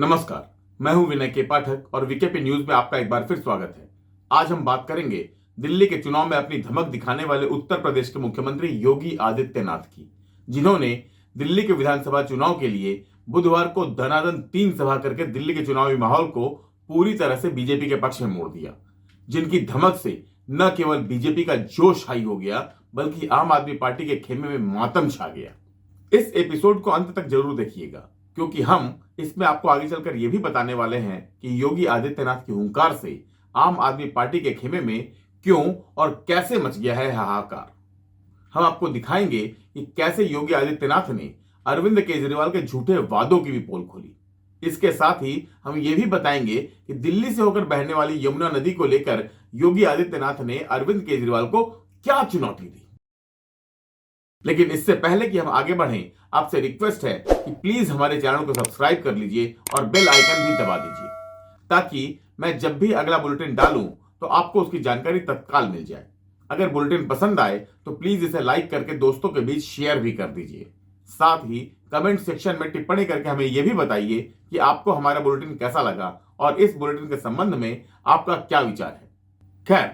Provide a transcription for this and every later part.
नमस्कार, मैं हूं विनय के पाठक और वीकेपी न्यूज में आपका एक बार फिर स्वागत है। आज हम बात करेंगे दिल्ली के चुनाव में अपनी धमक दिखाने वाले उत्तर प्रदेश के मुख्यमंत्री योगी आदित्यनाथ की, जिन्होंने दिल्ली के विधानसभा चुनाव के लिए बुधवार को धनाधन 3 सभा करके दिल्ली के चुनावी माहौल को पूरी तरह से बीजेपी के पक्ष में मोड़ दिया। जिनकी धमक से न केवल बीजेपी का जोश हाई हो गया, बल्कि आम आदमी पार्टी के खेमे में मातम छा गया। इस एपिसोड को अंत तक जरूर देखिएगा, क्योंकि हम इसमें आपको आगे चलकर यह भी बताने वाले हैं कि योगी आदित्यनाथ की हुंकार से आम आदमी पार्टी के खेमे में क्यों और कैसे मच गया है हाहाकार। हम आपको दिखाएंगे कि कैसे योगी आदित्यनाथ ने अरविंद केजरीवाल के झूठे वादों की भी पोल खोली। इसके साथ ही हम ये भी बताएंगे कि दिल्ली से होकर बहने वाली यमुना नदी को लेकर योगी आदित्यनाथ ने अरविंद केजरीवाल को क्या चुनौती दी। लेकिन इससे पहले कि हम आगे बढ़ें, आपसे रिक्वेस्ट है कि प्लीज हमारे चैनल को सब्सक्राइब कर लीजिए और बेल आइकन भी दबा दीजिए, ताकि मैं जब भी अगला बुलेटिन डालूं तो आपको उसकी जानकारी तत्काल मिल जाए। अगर बुलेटिन पसंद आए तो प्लीज इसे लाइक करके दोस्तों के बीच शेयर भी कर दीजिए। साथ ही कमेंट सेक्शन में टिप्पणी करके हमें यह भी बताइए कि आपको हमारा बुलेटिन कैसा लगा और इस बुलेटिन के संबंध में आपका क्या विचार है। खैर,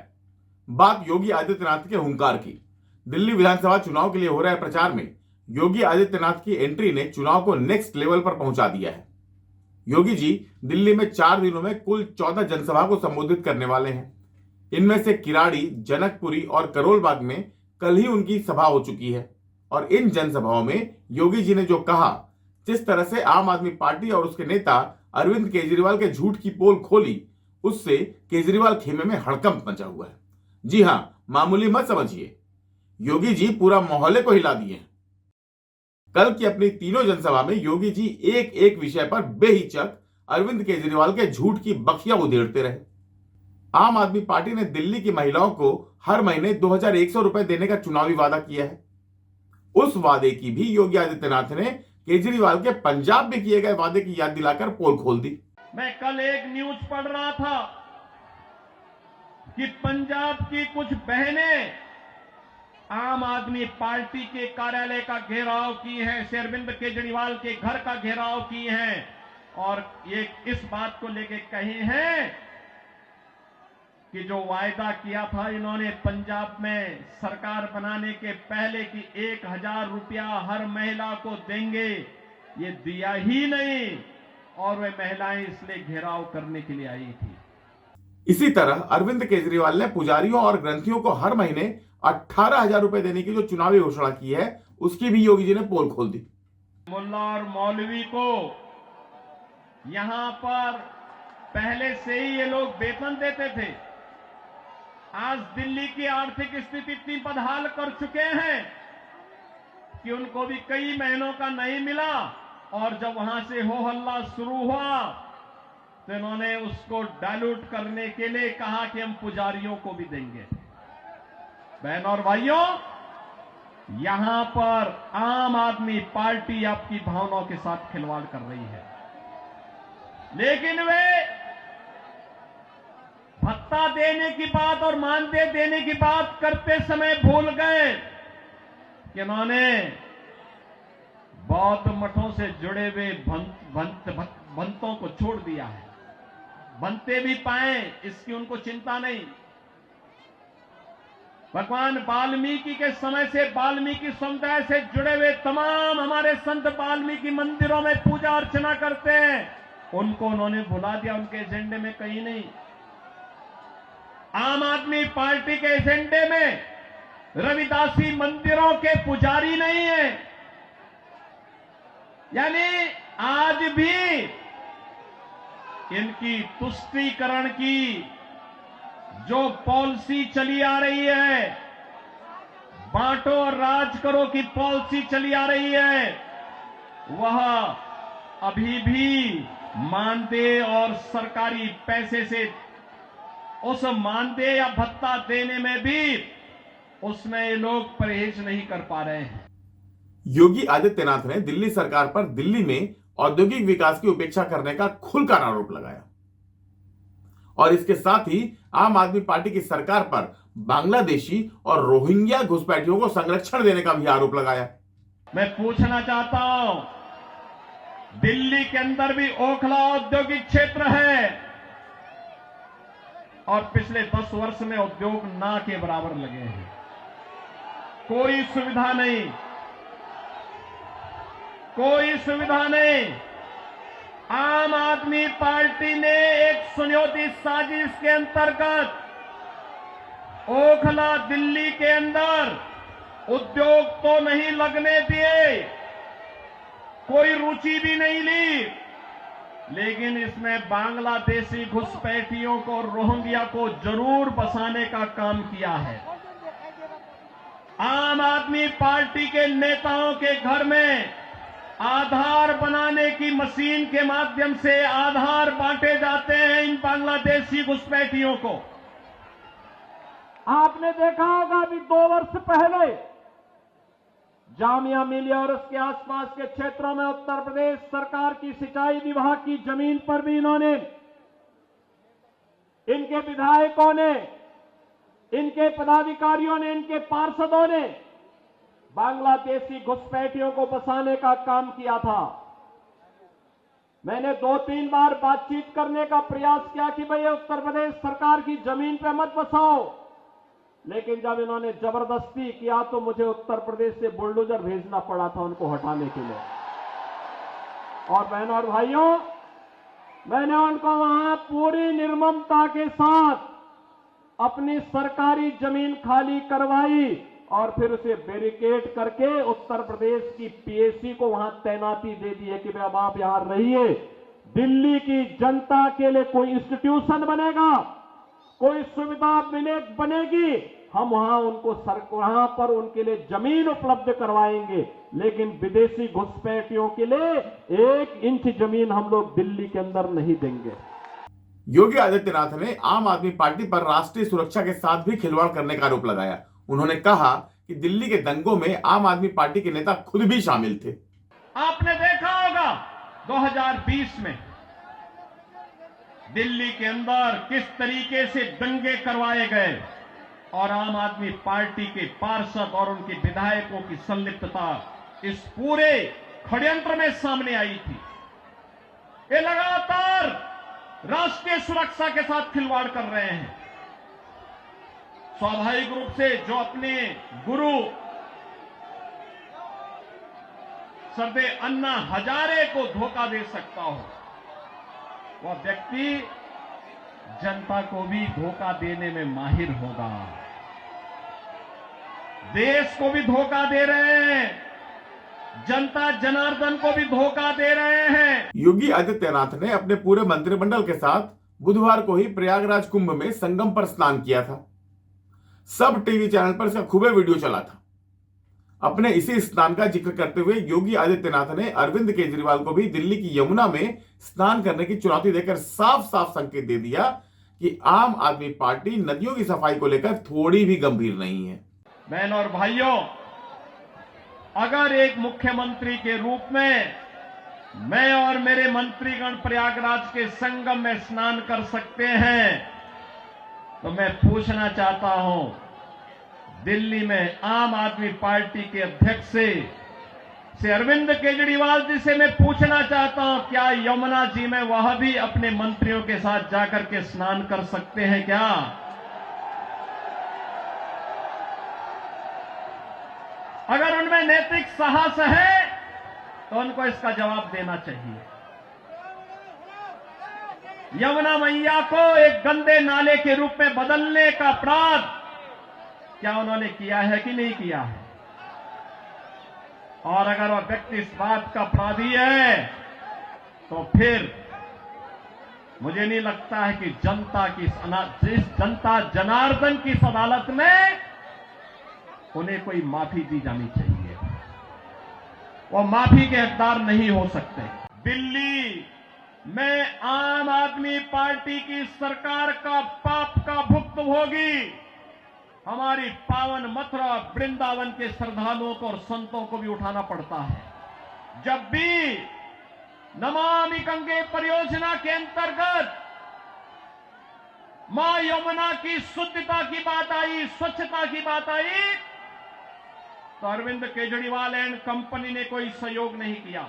बात योगी आदित्यनाथ के हुंकार की। दिल्ली विधानसभा चुनाव के लिए हो रहे प्रचार में योगी आदित्यनाथ की एंट्री ने चुनाव को नेक्स्ट लेवल पर पहुंचा दिया है। योगी जी दिल्ली में 4 दिनों में कुल 14 जनसभा को संबोधित करने वाले हैं। इनमें से किराड़ी, जनकपुरी और करोल बाग में कल ही उनकी सभा हो चुकी है और इन जनसभाओं में योगी जी ने जो कहा, जिस तरह से आम आदमी पार्टी और उसके नेता अरविंद केजरीवाल के झूठ की पोल खोली, उससे केजरीवाल खेमे में हड़कंप मचा हुआ है। जी हां, मामूली मत समझिए, योगी जी पूरा मोहल्ले को हिला दिए हैं। कल की अपनी तीनों जनसभा में योगी जी एक एक विषय पर बेहिचक अरविंद केजरीवाल के झूठ की बखियां उधेड़ते रहे। आम आदमी पार्टी ने दिल्ली की महिलाओं को हर महीने 2100 रुपए देने का चुनावी वादा किया है। उस वादे की भी योगी आदित्यनाथ ने केजरीवाल के पंजाब में किए गए वादे की याद दिलाकर पोल खोल दी। मैं कल एक न्यूज पढ़ रहा था कि पंजाब की कुछ बहनें आम आदमी पार्टी के कार्यालय का घेराव की है, अरविंद केजरीवाल के घर का घेराव की हैं और ये इस बात को लेके कहे हैं कि जो वायदा किया था इन्होंने पंजाब में सरकार बनाने के पहले कि 1000 रुपया हर महिला को देंगे, ये दिया ही नहीं और वे महिलाएं इसलिए घेराव करने के लिए आई थी। इसी तरह अरविंद केजरीवाल ने पुजारियों और ग्रंथियों को हर महीने 18,000 रुपए देने की जो चुनावी घोषणा की है, उसकी भी योगी जी ने पोल खोल दी। मुल्ला और मौलवी को यहां पर पहले से ही ये लोग वेतन देते थे। आज दिल्ली की आर्थिक स्थिति इतनी बदहाल कर चुके हैं कि उनको भी कई महीनों का नहीं मिला और जब वहां से हो हल्ला शुरू हुआ तो इन्होंने उसको डाइल्यूट करने के लिए कहा कि हम पुजारियों को भी देंगे। बहन और भाइयों, यहां पर आम आदमी पार्टी आपकी भावनाओं के साथ खिलवाड़ कर रही है, लेकिन वे भत्ता देने की बात और मानदेय देने की बात करते समय भूल गए कि उन्होंने बौद्ध मठों से जुड़े हुए भंतों को छोड़ दिया है। बनते भी पाए इसकी उनको चिंता नहीं। भगवान वाल्मीकि के समय से वाल्मीकि समुदाय से जुड़े हुए तमाम हमारे संत वाल्मीकि मंदिरों में पूजा अर्चना करते हैं, उनको उन्होंने भुला दिया, उनके एजेंडे में कहीं नहीं। आम आदमी पार्टी के एजेंडे में रविदासी मंदिरों के पुजारी नहीं है। यानी आज भी इनकी तुष्टीकरण की जो पॉलिसी चली आ रही है, बांटो और राज करो की पॉलिसी चली आ रही है, वह अभी भी मानदेय और सरकारी पैसे से उस मानदेय या भत्ता देने में भी उसमें ये लोग परहेज नहीं कर पा रहे हैं। योगी आदित्यनाथ ने दिल्ली सरकार पर दिल्ली में औद्योगिक विकास की उपेक्षा करने का खुलकर आरोप लगाया और इसके साथ ही आम आदमी पार्टी की सरकार पर बांग्लादेशी और रोहिंग्या घुसपैठियों को संरक्षण देने का भी आरोप लगाया। मैं पूछना चाहता हूं, दिल्ली के अंदर भी ओखला औद्योगिक क्षेत्र है और पिछले 10 वर्ष में उद्योग ना के बराबर लगे हैं। कोई सुविधा नहीं, कोई सुविधा नहीं। आम आदमी पार्टी ने एक सुनियोजित साजिश के अंतर्गत ओखला दिल्ली के अंदर उद्योग तो नहीं लगने दिए, कोई रुचि भी नहीं ली, लेकिन इसमें बांग्लादेशी घुसपैठियों को, रोहिंग्या को जरूर बसाने का काम किया है। आम आदमी पार्टी के नेताओं के घर में आधार बनाने की मशीन के माध्यम से आधार बांटे जाते हैं इन बांग्लादेशी घुसपैठियों को। आपने देखा होगा अभी 2 वर्ष पहले जामिया मिलिया और उसके आसपास के क्षेत्रों में उत्तर प्रदेश सरकार की सिंचाई विभाग की जमीन पर भी इन्होंने, इनके विधायकों ने, इनके पदाधिकारियों ने, इनके पार्षदों ने बांग्लादेशी घुसपैठियों को बसाने का काम किया था। मैंने 2-3 बार बातचीत करने का प्रयास किया कि भाई उत्तर प्रदेश सरकार की जमीन पर मत बसाओ, लेकिन जब इन्होंने जबरदस्ती किया तो मुझे उत्तर प्रदेश से बुलडोजर भेजना पड़ा था उनको हटाने के लिए। और बहनों और भाइयों, मैंने उनको वहां पूरी निर्ममता के साथ अपनी सरकारी जमीन खाली करवाई और फिर उसे बैरिकेड करके उत्तर प्रदेश की पीएसी को वहां तैनाती दे दी है कि भाई अब आप यहां रहिए। दिल्ली की जनता के लिए कोई इंस्टीट्यूशन बनेगा, कोई सुविधा बनेगी, हम वहां उनको वहां पर उनके लिए जमीन उपलब्ध करवाएंगे, लेकिन विदेशी घुसपैठियों के लिए 1 इंच जमीन हम लोग दिल्ली के अंदर नहीं देंगे। योगी आदित्यनाथ ने आम आदमी पार्टी पर राष्ट्रीय सुरक्षा के साथ भी खिलवाड़ करने का आरोप लगाया। उन्होंने कहा कि दिल्ली के दंगों में आम आदमी पार्टी के नेता खुद भी शामिल थे। आपने देखा होगा 2020 में दिल्ली के अंदर किस तरीके से दंगे करवाए गए और आम आदमी पार्टी के पार्षद और उनके विधायकों की संलिप्तता इस पूरे षड्यंत्र में सामने आई थी। ये लगातार राष्ट्रीय सुरक्षा के साथ खिलवाड़ कर रहे हैं। स्वाभाविक रूप से जो अपने गुरु सरदे अन्ना हजारे को धोखा दे सकता हो, वह व्यक्ति जनता को भी धोखा देने में माहिर होगा। देश को भी धोखा दे रहे हैं, जनता जनार्दन को भी धोखा दे रहे हैं। योगी आदित्यनाथ ने अपने पूरे मंत्रिमंडल के साथ बुधवार को ही प्रयागराज कुंभ में संगम पर स्नान किया था। सब टीवी चैनल पर इसका खूबे वीडियो चला था। अपने इसी स्नान का जिक्र करते हुए योगी आदित्यनाथ ने अरविंद केजरीवाल को भी दिल्ली की यमुना में स्नान करने की चुनौती देकर साफ साफ संकेत दे दिया कि आम आदमी पार्टी नदियों की सफाई को लेकर थोड़ी भी गंभीर नहीं है। बहनों और भाइयों, अगर एक मुख्यमंत्री के रूप में मैं और मेरे मंत्रीगण प्रयागराज के संगम में स्नान कर सकते हैं, तो मैं पूछना चाहता हूं, दिल्ली में आम आदमी पार्टी के अध्यक्ष से अरविंद केजरीवाल जी से मैं पूछना चाहता हूं, क्या यमुना जी में वह भी अपने मंत्रियों के साथ जाकर के स्नान कर सकते हैं क्या? अगर उनमें नैतिक साहस है तो उनको इसका जवाब देना चाहिए। यमुना मैया को एक गंदे नाले के रूप में बदलने का अपराध क्या उन्होंने किया है कि नहीं किया है? और अगर वह व्यक्ति इस बात का अपराधी है तो फिर मुझे नहीं लगता है कि जनता जनार्दन की इस अदालत में उन्हें कोई माफी दी जानी चाहिए। वो माफी के हकदार नहीं हो सकते। दिल्ली में आम आदमी पार्टी की सरकार का पाप का भुक्तभोगी हमारी पावन मथुरा वृंदावन के श्रद्धालुओं को और संतों को भी उठाना पड़ता है। जब भी नमामि गंगे परियोजना के अंतर्गत मां यमुना की शुद्धता की बात आई, स्वच्छता की बात आई, तो अरविंद केजरीवाल एंड कंपनी ने कोई सहयोग नहीं किया।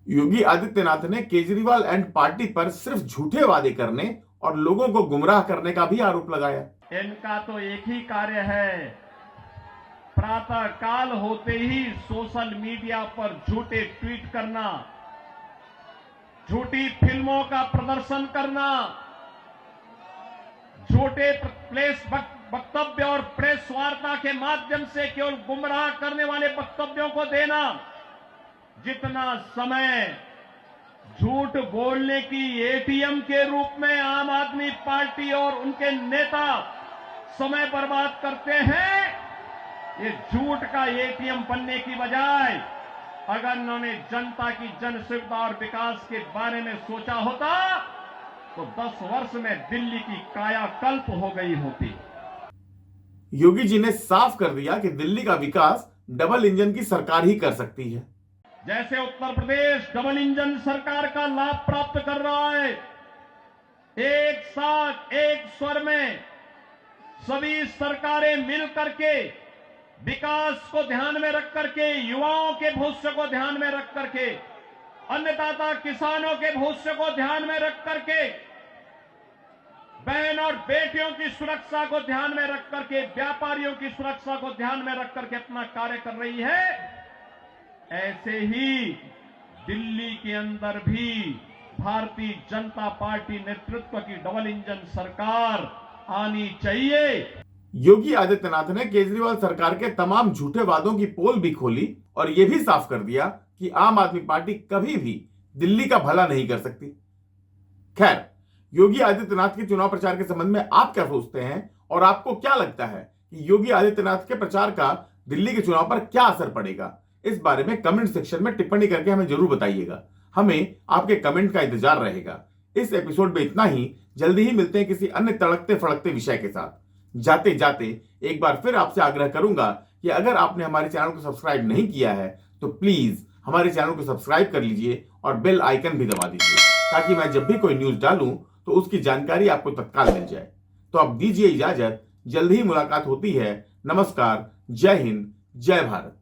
योगी आदित्यनाथ ने केजरीवाल एंड पार्टी पर सिर्फ झूठे वादे करने और लोगों को गुमराह करने का भी आरोप लगाया। इनका तो एक ही कार्य है, प्रातः काल होते ही सोशल मीडिया पर झूठे ट्वीट करना, झूठी फिल्मों का प्रदर्शन करना, झूठे प्रेस वक्तव्य और प्रेस वार्ता के माध्यम से केवल गुमराह करने वाले वक्तव्यों को देना। जितना समय झूठ बोलने की एटीएम के रूप में आम आदमी पार्टी और उनके नेता समय बर्बाद करते हैं, ये झूठ का एटीएम बनने की बजाय अगर उन्होंने जनता की जन सुविधा और विकास के बारे में सोचा होता तो 10 वर्ष में दिल्ली की कायाकल्प हो गई होती। योगी जी ने साफ कर दिया कि दिल्ली का विकास डबल इंजन की सरकार ही कर सकती है। जैसे उत्तर प्रदेश डबल इंजन सरकार का लाभ प्राप्त कर रहा है, एक साथ एक स्वर में सभी सरकारें मिल करके विकास को ध्यान में रख करके, युवाओं के भविष्य को ध्यान में रख करके, अन्नदाता किसानों के भविष्य को ध्यान में रख करके, बहन और बेटियों की सुरक्षा को ध्यान में रख करके, व्यापारियों की सुरक्षा को ध्यान में रख करके अपना कार्य कर रही है। ऐसे ही दिल्ली के अंदर भी भारतीय जनता पार्टी नेतृत्व की डबल इंजन सरकार आनी चाहिए। योगी आदित्यनाथ ने केजरीवाल सरकार के तमाम झूठे वादों की पोल भी खोली और यह भी साफ कर दिया कि आम आदमी पार्टी कभी भी दिल्ली का भला नहीं कर सकती। खैर, योगी आदित्यनाथ के चुनाव प्रचार के संबंध में आप क्या सोचते हैं और आपको क्या लगता है कि योगी आदित्यनाथ के प्रचार का दिल्ली के चुनाव पर क्या असर पड़ेगा? इस बारे में कमेंट सेक्शन में टिप्पणी करके हमें जरूर बताइएगा। हमें आपके कमेंट का इंतजार रहेगा। इस एपिसोड में इतना ही। जल्दी ही मिलते हैं किसी अन्य तड़कते फड़कते विषय के साथ। जाते जाते एक बार फिर आपसे आग्रह करूंगा कि अगर आपने हमारे चैनल को सब्सक्राइब नहीं किया है तो प्लीज हमारे चैनल को सब्सक्राइब कर लीजिए और बेल आइकन भी दबा दीजिए, ताकि मैं जब भी कोई न्यूज डालूं तो उसकी जानकारी आपको तत्काल मिल जाए। तो अब दीजिए इजाजत, जल्द ही मुलाकात होती है। नमस्कार, जय हिंद, जय भारत।